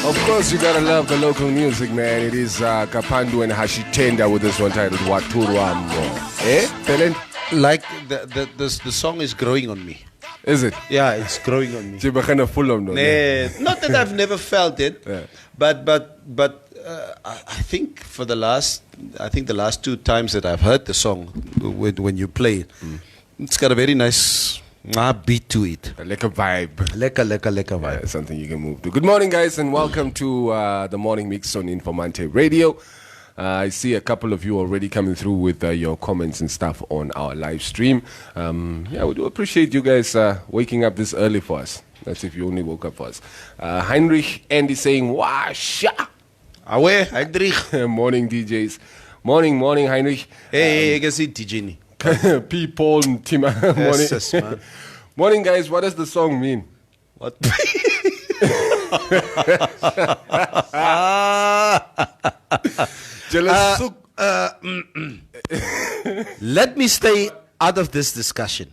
Of course, you gotta love the local music, man. It is Kapandu and Hashitenda with this one titled Waturuamo. Eh, Pelen? Like the song is growing on me. Is it? Yeah, it's growing on me. Not Not that I've never felt it, Yeah. but I think the last 2 times that I've heard the song when you play it, it's got a very nice beat to it. A lekker vibe. Lekker vibe. Yeah, something you can move to. Good morning, guys, and welcome to the morning mix on Informante Radio. I see a couple of you already coming through with your comments and stuff on our live stream. Yeah, we do appreciate you guys waking up this early for us. That's if you only woke up for us. Heinrich Andy saying, Washa! Awe, Heinrich. Morning, DJs. Morning, Heinrich. Hey, I can see DJ. People, Tima. Morning. Yes, man. Morning, guys. What does the song mean? What? Let me stay out of this discussion.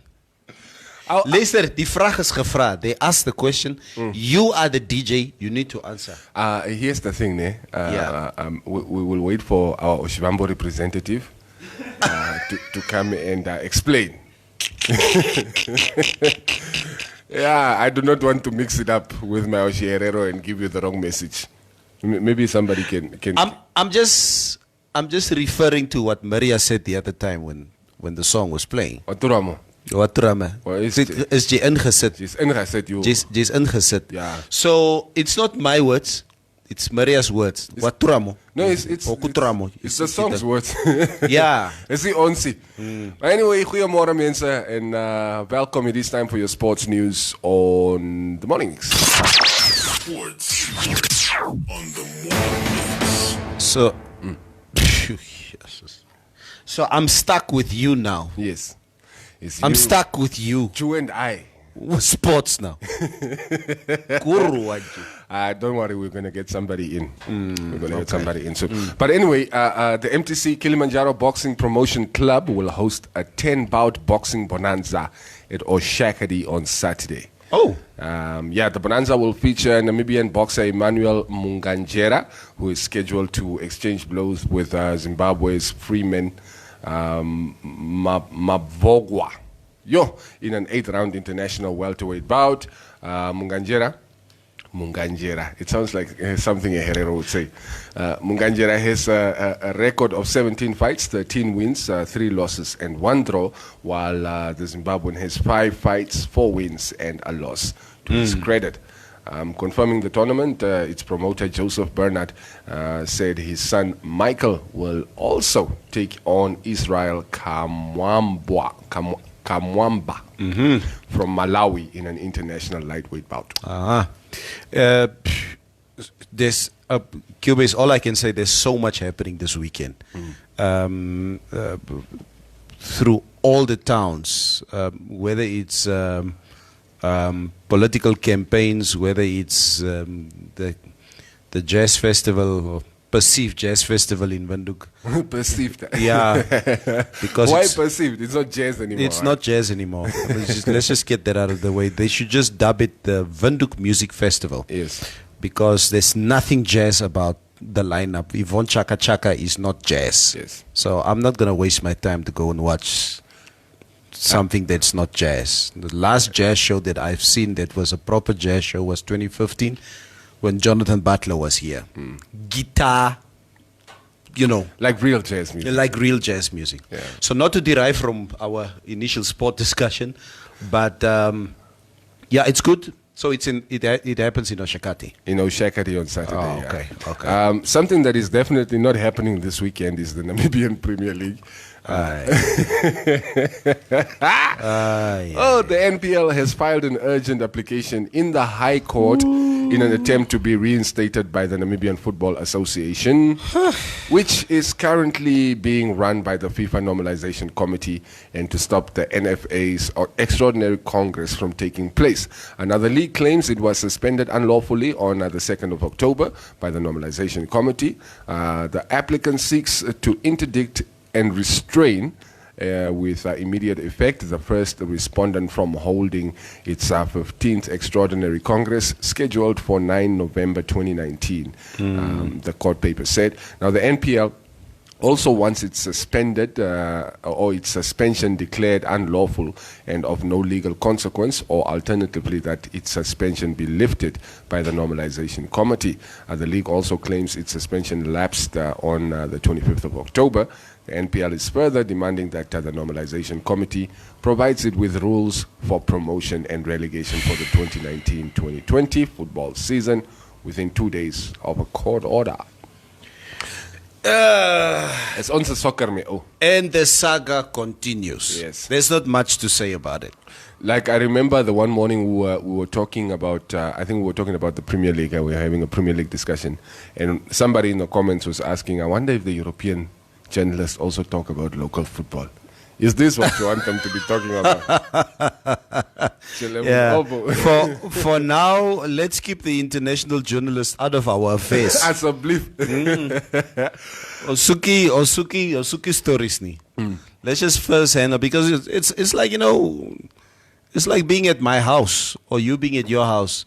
Luister, die vraag is gevraagd. They asked the question. You are the DJ. You need to answer. Here's the thing, we will wait for our Oshivambo representative to come and explain. Yeah, I do not want to mix it up with my Oshierero and give you the wrong message. Maybe somebody can. I'm just referring to what Maria said the other time when the song was playing. Waturamo. Waturame. Is jy ingesit? She's ingesit, you. Jy's ingesit. Yeah. So it's not my words. It's Maria's words. Waturamo. No, it's the song's words. Yeah. It's the onsie. But anyway, goeiemorgen mense en welkom. It is time for your sports news on the morning mix. Sports on the morning mix. So I'm stuck with you now. Yes. I'm stuck with you. You and I. Sports now. Don't worry, we're going to get somebody in. We're going to get somebody in soon. But anyway, the MTC Kilimanjaro Boxing Promotion Club will host a 10-bout boxing bonanza at Oshakadi on Saturday. Oh. The bonanza will feature Namibian boxer Emmanuel Munganjera, who is scheduled to exchange blows with Zimbabwe's Freeman Mavogwa. In an 8-round international welterweight bout. Munganjera Munganjera. It sounds like something a Herero would say. Munganjera has a record of 17 fights, 13 wins, 3 losses, and 1 draw, while the Zimbabwean has 5 fights, 4 wins, and a loss to his credit. Confirming the tournament, its promoter Joseph Bernard said his son Michael will also take on Israel Kamwamba from Malawi in an international lightweight bout. There's Cubase, all I can say, there's so much happening this weekend. Through all the towns, whether it's political campaigns, whether it's the jazz festival or perceived jazz festival in Windhoek. Perceived. Yeah. Because why perceived? It's not jazz anymore. It's not jazz anymore. Let's just get that out of the way. They should just dub it the Windhoek Music Festival. Yes. Because there's nothing jazz about the lineup. Yvonne Chaka Chaka is not jazz. Yes. So I'm not going to waste my time to go and watch something that's not jazz. The last jazz show that I've seen that was a proper jazz show was 2015 when Jonathan Butler was here. Guitar, like real jazz music. Like real jazz music. Yeah. So not to derive from our initial sport discussion, but yeah, it's good. So it happens in Oshakati. In Oshakati on Saturday. Oh, okay, yeah. okay. Something that is definitely not happening this weekend is the Namibian Premier League. The NPL has filed an urgent application in the High Court in an attempt to be reinstated by the Namibian Football Association, which is currently being run by the FIFA Normalization Committee, and to stop the NFA's Extraordinary Congress from taking place. Another league claims it was suspended unlawfully on the 2nd of October by the Normalization Committee. The applicant seeks to interdict and restrain with immediate effect the first respondent from holding its 15th Extraordinary Congress scheduled for 9 November 2019, the court paper said. Now, the NPL also wants it suspended or its suspension declared unlawful and of no legal consequence, or alternatively that its suspension be lifted by the Normalization Committee. The league also claims its suspension lapsed on the 25th of October. The NPL is further demanding that the Normalization Committee provides it with rules for promotion and relegation for the 2019-2020 football season within 2 days of a court order. It's on the soccer, and the saga continues. Yes. There's not much to say about it. Like, I remember the one morning we were talking about, I think we were talking about the Premier League, and we were having a Premier League discussion. And somebody in the comments was asking, I wonder if the European journalists also talk about local football. Is this what you want them to be talking about? Yeah. For now, let's keep the international journalists out of our affairs. As a belief. Osuki stories ni. Let's just first handle, because it's like, it's like being at my house or you being at your house.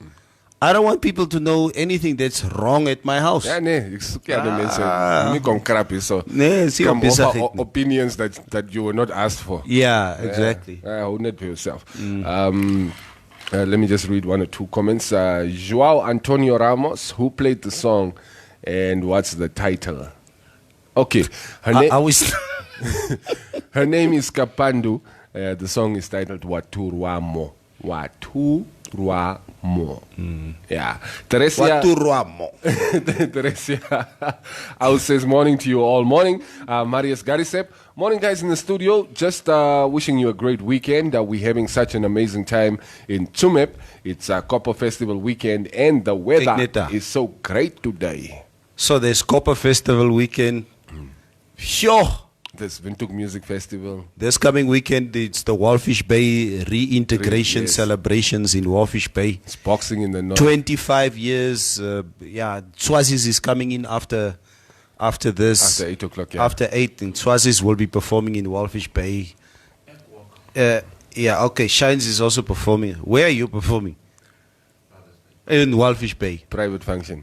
I don't want people to know anything that's wrong at my house. Yeah, opinions that you were not asked for. Yeah, exactly. Hold it for yourself. Let me just read one or two comments. Joao Antonio Ramos, who played the song, and what's the title? Okay, her name is Kapandu. The song is titled Waturuamo. Yeah. Teresia Al says, morning to you all. Morning. Marius Garisep. Morning, guys in the studio. Just wishing you a great weekend. We're having such an amazing time in Tsumeb. It's a Copper Festival weekend, and the weather is so great today. So there's Copper Festival weekend. Sure. There's Windhoek Music Festival. This coming weekend, it's the Walfish Bay reintegration celebrations in Walfish Bay. It's boxing in the north. 25 years. Swazis is coming in after this. After 8 o'clock, yeah. After 8, and Swazis will be performing in Walfish Bay. Okay. Shines is also performing. Where are you performing? In Walfish Bay. Private function.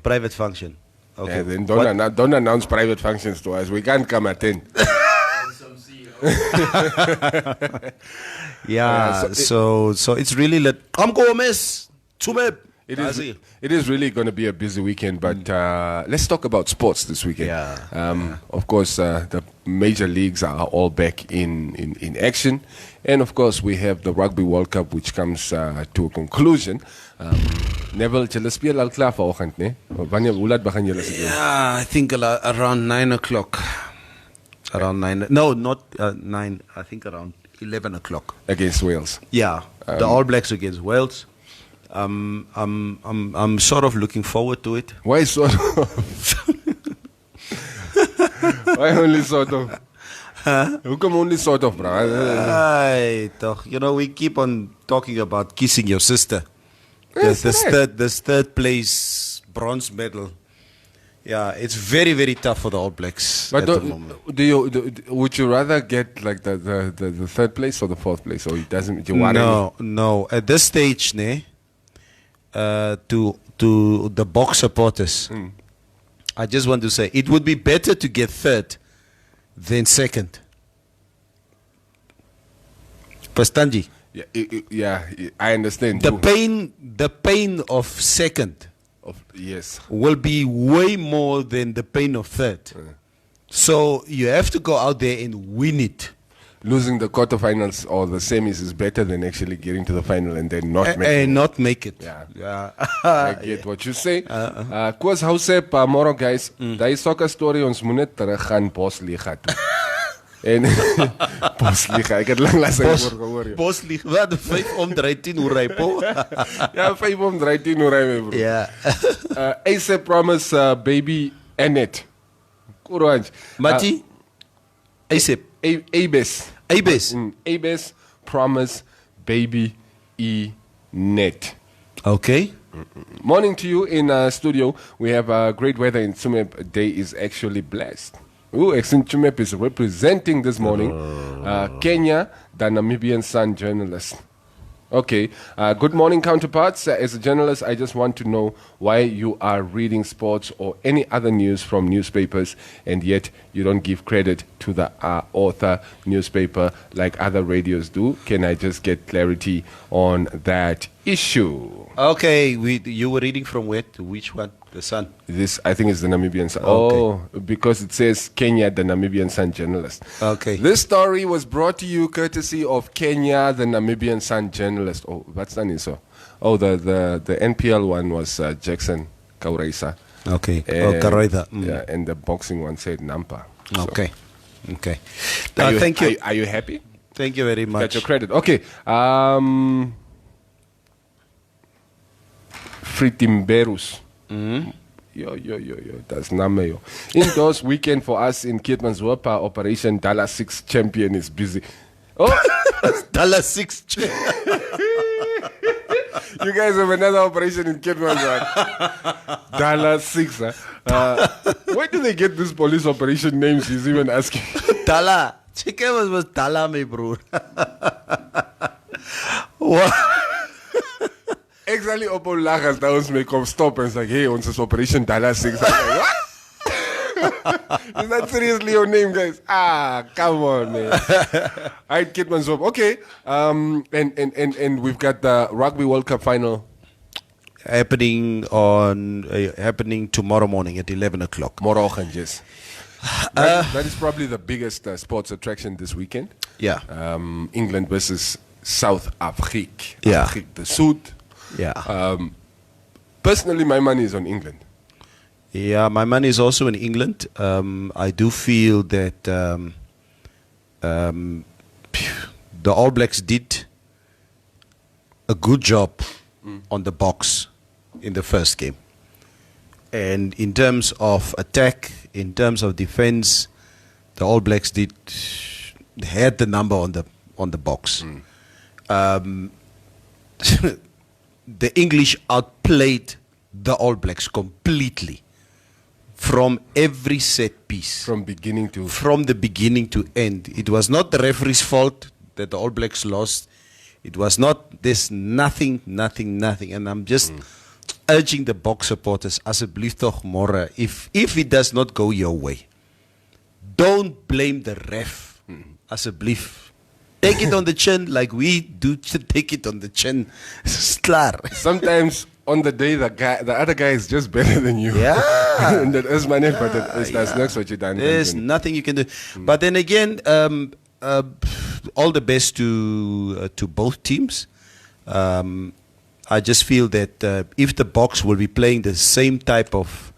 Okay. Yeah, then don't announce private functions to us. We can't come at 10. So it's really I'm going to miss Tsumeb. It is really going to be a busy weekend, but let's talk about sports this weekend. Of course, the major leagues are all back in action. And of course, we have the Rugby World Cup, which comes to a conclusion. Neville, julle speel al klaar vanoggend, né? Wanneer hoe laat begin julle speel? Yeah, I think around 9 o'clock. Around 9. No, not 9. I think around 11 o'clock. Against Wales. Yeah, the All Blacks against Wales. I'm sort of looking forward to it. Why sort of? Why only sort of? Hoe come only sort of, bro? You know, we keep on talking about kissing your sister. This third place bronze medal. Yeah, it's very, very tough for the All Blacks But at the moment. would you rather get like the third place or the fourth place, or it doesn't? You want No. At this stage, to the Box supporters, I just want to say it would be better to get third than second. Pastanji. Yeah, I understand. The pain of second Yes. will be way more than the pain of third. So you have to go out there and win it. Losing the quarterfinals or the semis is better than actually getting to the final and then not make it. Yeah. I get what you say. Koos hou sê môre guys, daai soccer story ons moet net terug gaan Bosliga toe. En Bosliga, ek het lanklaas gehoor. Bosliga, wat 5:13 hoe ry po? Ja, 5:13 hoe ry my bro. Ja. ASAP promise baby Annette. Courage. Mati? ASAP. Abes promise baby net. Okay. Morning to you in studio. We have great weather in Tsumeb. Day is actually blessed. Tsumeb is representing this morning Kenya, the Namibian Sun journalist. Okay. Good morning, counterparts. As a journalist, I just want to know why you are reading sports or any other news from newspapers, and yet you don't give credit to the author newspaper like other radios do. Can I just get clarity on that issue? Okay. You were reading from where to which one? The Sun. This, I think, is the Namibian Sun. Okay. Oh, because it says Kenya, the Namibian Sun journalist. Okay. This story was brought to you courtesy of Kenya, the Namibian Sun journalist. Oh, what's that? Oh, the NPL one was Jackson Kauraisa. Okay. Kauraisa. Yeah, and the boxing one said Nampa. So. Okay. Thank you. Are you happy? Thank you very much. Got your credit. Okay. Fritimberus. Yo, that's Nameyo. Indoors weekend for us in Keetmanshoop. Operation Dollar 6 champion is busy. Oh, Dollar 6 champion. You guys have another operation in Keetmanshoop. Dollar 6. Where do they get these police operation names? He's even asking. Dollar. Chicken was Dollar, my bro. What? Exactly, Oppo Lagas, that was make up stop and it's like, hey, on this operation Dollar 6. I'm like, what? Is that seriously your name, guys? Come on, man. I get myself. Okay. And we've got the Rugby World Cup final happening tomorrow morning at 11 o'clock. Morgen, yes. That is probably the biggest sports attraction this weekend. Yeah. England versus South Africa. Yeah. Afrique the Sud. Yeah. Personally, my money is on England. Yeah, my money is also in England. I do feel that the All Blacks did a good job on the box in the first game. And in terms of attack, in terms of defense, the All Blacks had the number on the box. The English outplayed the All Blacks completely from every set piece. From the beginning to end. It was not the referee's fault that the All Blacks lost. It was not, there's nothing. And I'm just urging the box supporters, asseblief tog môre, if it does not go your way, don't blame the ref. Asseblief. Take it on the chin like we do take it on the chin. Klaar. Sometimes on the day the other guy is just better than you. Yeah. And that is my name, but that's next what you done. There's nothing you can do. But then again, all the best to both teams. I just feel that if the Boks will be playing the same type of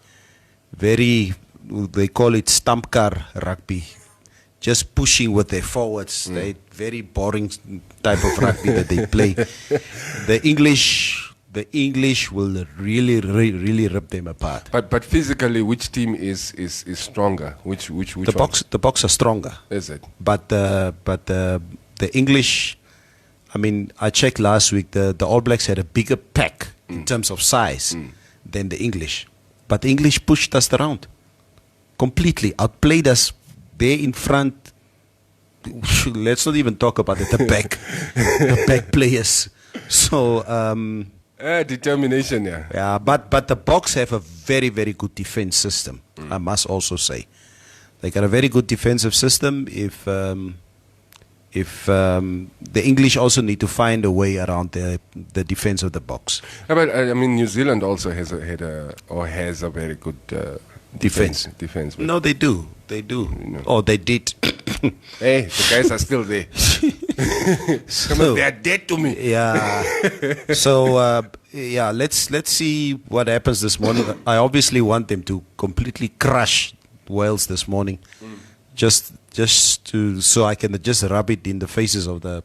they call it stump car rugby, just pushing with their forwards, they very boring type of rugby that they play. The English will really rip them apart. But physically, which team is stronger? Which the one? Boks are stronger. Is it? But the English, I mean, I checked last week. The All Blacks had a bigger pack in terms of size than the English. But the English pushed us around completely, outplayed us there in front. Let's not even talk about it. The back players. So determination, yeah. Yeah, but the Boks have a very, very good defense system. I must also say, they got a very good defensive system. If the English also need to find a way around the defense of the Boks. Yeah, but I mean, New Zealand also has a very good defense. No, they do. They do. No. Oh, they did. Hey, the guys are still there. So, they are dead to me. Yeah. So let's see what happens this morning. I obviously want them to completely crush Wales this morning, just so I can just rub it in the faces of the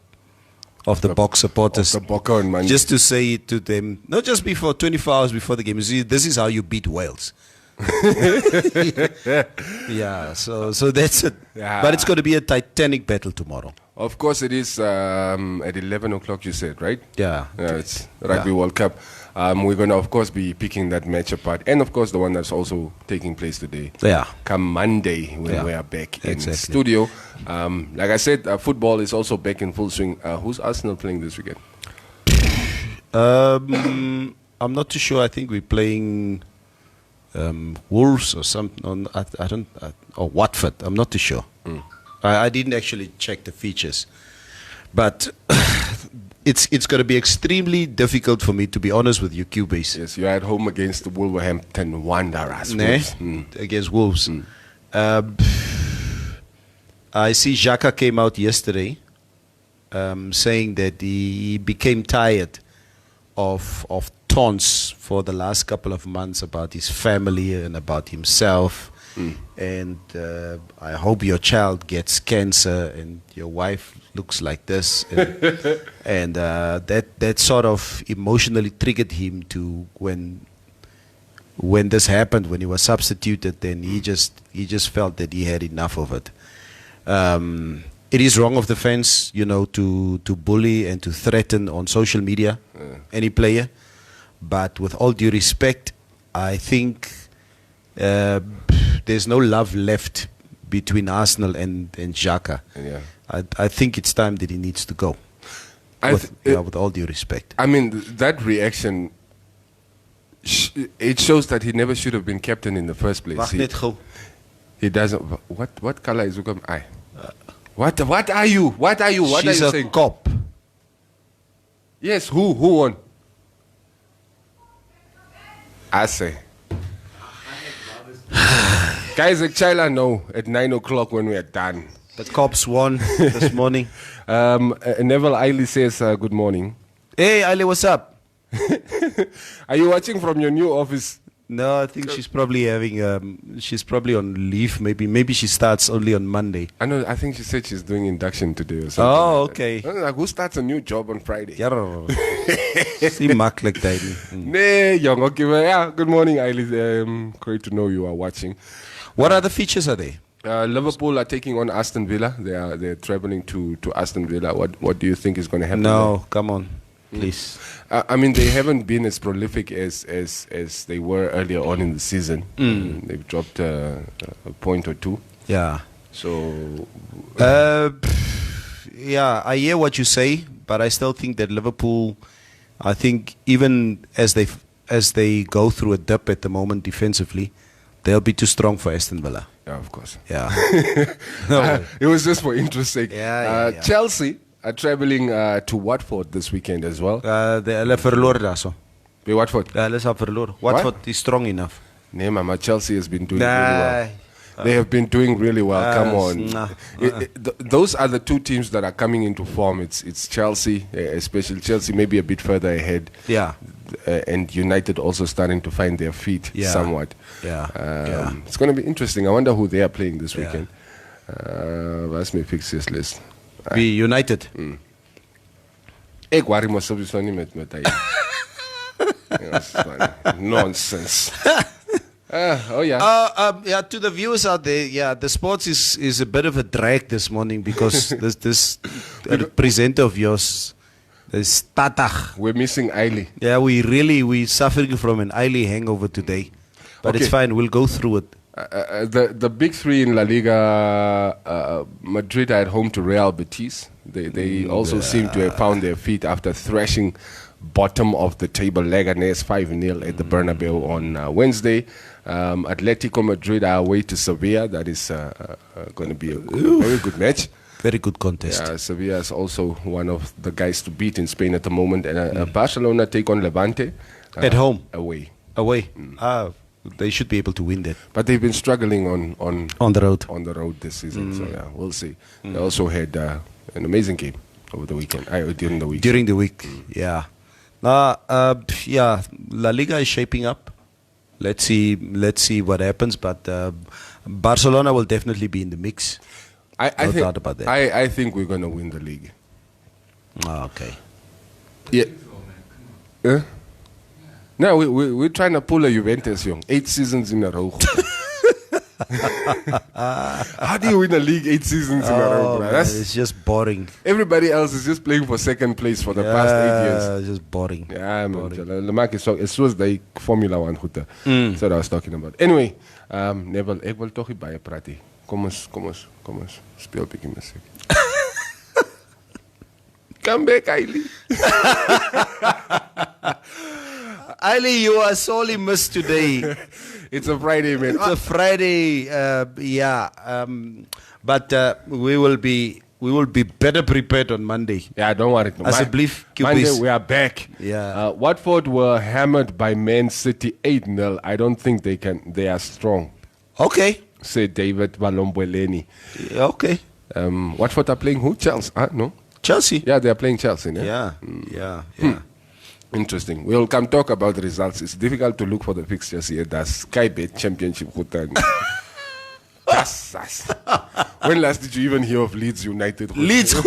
Boks supporters. Of the Bokke on Monday. Just to say it to them, not just before 24 hours before the game. See, this is how you beat Wales. Yeah, so that's it. Yeah. But it's going to be a titanic battle tomorrow. Of course, it is at 11 o'clock, you said, right? Yeah. It's Rugby World Cup. We're going to, of course, be picking that match apart. And, of course, the one that's also taking place today. Yeah. Come Monday when we are back in the studio. Like I said, football is also back in full swing. Who's Arsenal playing this weekend? I'm not too sure. I think we're playing Wolves or something. Or Watford. I'm not too sure. I didn't actually check the features, but it's going to be extremely difficult for me, to be honest with you, Cubase. Yes, you're at home against the Wolverhampton Wanderers. Against Wolves. I see Xhaka came out yesterday saying that he became tired of taunts for the last couple of months about his family and about himself. And I hope your child gets cancer and your wife looks like this. And that sort of emotionally triggered him to when this happened, when he was substituted, then he just felt that he had enough of it. It is wrong of the fans, to bully and to threaten on social media any player. But with all due respect, I think there's no love left between Arsenal and Xhaka. Yeah. I think it's time that he needs to go. With all due respect. I mean, that reaction, it shows that he never should have been captain in the first place. He doesn't. What color is Ukam? What are you? What are you? What She's are you a saying? cop. Yes, who won? I say. Guys, Chila know at 9 o'clock when we are done. The cops won this morning. Neville Eiley says good morning. Hey, Eiley, what's up? Are you watching from your new office? No, I think she's probably she's probably on leave. Maybe she starts only on Monday. I think she said she's doing induction today or something. Oh, okay. Like, who starts a new job on Friday? See, Mark like that. Nee, young. Okay, well, yeah. Good morning, Eiley. Great to know you are watching. What other features are there? Liverpool are taking on Aston Villa. They're traveling to Aston Villa. What do you think is going to happen? No, there? come on, please. I mean, they haven't been as prolific as they were earlier on in the season. They've dropped a point or two. Yeah. So. Yeah, I hear what you say, but I still think that Liverpool. I think even as they go through a dip at the moment defensively, they'll be too strong for Aston Villa. Yeah, of course. Yeah. It was just for interest sake. Yeah. Chelsea are traveling to Watford this weekend as well. Hulle verloor daar so. By Watford? Hulle sal verloor. Watford is strong enough. Nee, Mama, Chelsea has been doing really well. They have been doing really well. Come on. Those are the two teams that are coming into form. It's Chelsea, especially Chelsea, maybe a bit further ahead. Yeah. And United also starting to find their feet somewhat. Yeah. It's going to be interesting. I wonder who they are playing this weekend. What's my fixtures list? Be United. Ek worry myself is only met nonsense. To the viewers out there, the sports is a bit of a drag this morning because this presenter of yours, this Tatach. We're missing Ailey. Yeah, we're suffering from an Ailey hangover today. But it's fine, we'll go through it. The big three in La Liga, Madrid are at home to Real Betis. They also seem to have found their feet after thrashing bottom of the table Leganés 5-0 at the Bernabeu on Wednesday. Atletico Madrid are away to Sevilla. That is going to be a very good match. Very good contest. Yeah, Sevilla is also one of the guys to beat in Spain at the moment. And Barcelona take on Levante. At home? Away. They should be able to win that. But they've been struggling on the road. On the road this season. So yeah, we'll see. They also had an amazing game over the weekend. During the week. During the week, yeah. La Liga is shaping up. Let's see what happens. But Barcelona will definitely be in the mix. I no think, doubt about that. I think we're going to win the league. Okay. Yeah. No, we're trying to pull a Juventus, young. 8 seasons in a row. How do you win a league 8 seasons in a row, bro? It's just boring. Everybody else is just playing for second place for the past 8 years. It's just boring. Yeah, man. It was the Formula 1 goede. That's what I was talking about. Anyway, Neville, ek wil toch baie praat. Kom ons. Speel 'n bietjie musiek. Come back, Ailey. Ailey, you are sorely missed today. It's a Friday, man. It's a Friday, but we will be better prepared on Monday. Yeah, don't worry. Monday we are back. Yeah. Watford were hammered by Man City 8-0. I don't think they are strong. Okay. Said David Balombeleni. Okay. Watford are playing who? Chelsea? No? Chelsea. Yeah, they are playing Chelsea. Yeah. Interesting. We'll come talk about the results. It's difficult to look for the fixtures here. That's Sky Bet Championship. When last did you even hear of Leeds United? Leeds. All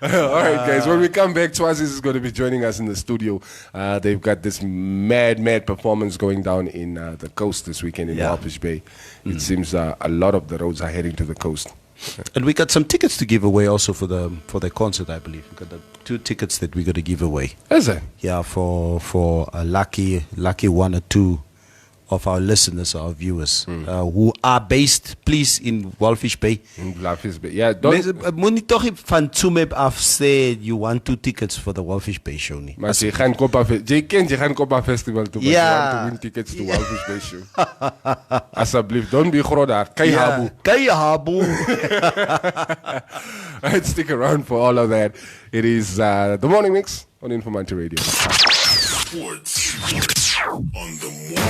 right, guys. When we come back, Twazis is going to be joining us in the studio. They've got this mad performance going down in the coast this weekend in Walfish Bay. It seems a lot of the roads are heading to the coast. And we got some tickets to give away also for the concert, I believe. We got the 2 tickets that we're going to give away. Is it? Yeah, for a lucky 1 or 2 of our listeners, our viewers, who are based, please, in Walfish Bay. In Walfish Bay, yeah. Moenie toch van Tsumeb af say you want 2 tickets for the Walfish Bay show nie. Maar jy gaan Kopa Festival toe, but you want to win tickets to Walfish Bay show. Asseblief, don't be groot daar. Kai habu. Alright, stick around for all of that. It is the Morning Mix on Informante Radio. Sports on the morning.